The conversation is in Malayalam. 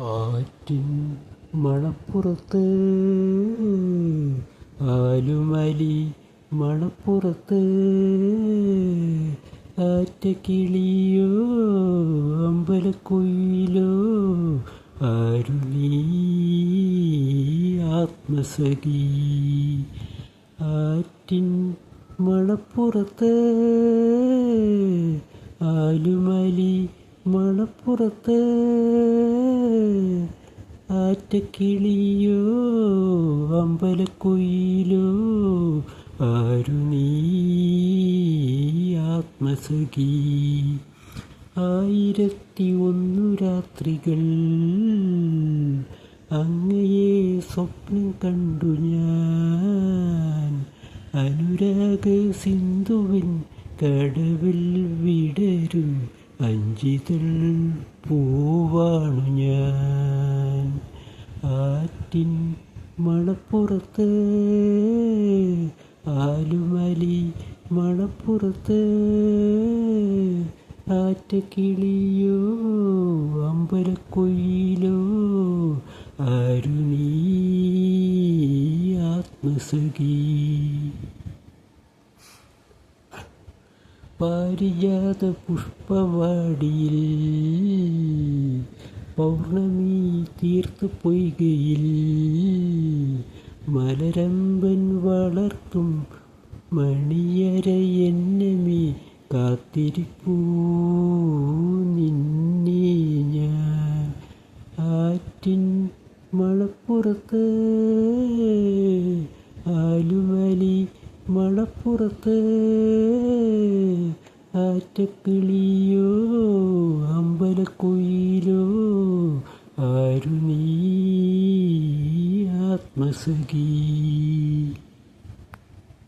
ആറ്റിൻ മണപ്പുറത്ത് ആലുമലി മണപ്പുറത്ത് ആറ്റക്കിളിയോ അമ്പലക്കുയിലോ ആരു നീ ആത്മസഖി. ആറ്റിൻ മണപ്പുറത്ത് ആലുമലി മണപ്പുറത്ത് ആറ്റക്കിളിയോ അമ്പലക്കുയിലോ ആരു നീ ആത്മസഖി. 1001 രാത്രികൾ അങ്ങയെ സ്വപ്നം കണ്ടു ഞാൻ. അനുരാഗ സിന്ധുവിൻ കടവിൽ വിടരും അഞ്ചിതൾ പൂവാണു ഞാൻ. ആറ്റിൻ മണപ്പുറത്ത് ആലുമലി മണപ്പുറത്ത് ആറ്റക്കിളിയോ അമ്പലക്കുയിലോ ആരു നീ ആത്മസഖി. പാരിജാത പുഷ്പവാടിയിൽ പൗർണമി തീർത്ത് പൊയ്കയിൽ മലരമ്പൻ വളർത്തും മണിയരയെന്നമേ കാത്തിരിപ്പൂ നിന്നെ ഞാൻ. ആറ്റിൻ മണപ്പുറത്ത് ആലുമലി മണപ്പുറത്ത് ആറ്റക്കിളിയോ അമ്പലക്കുയിലോ ആരു നീ ആത്മസഖി.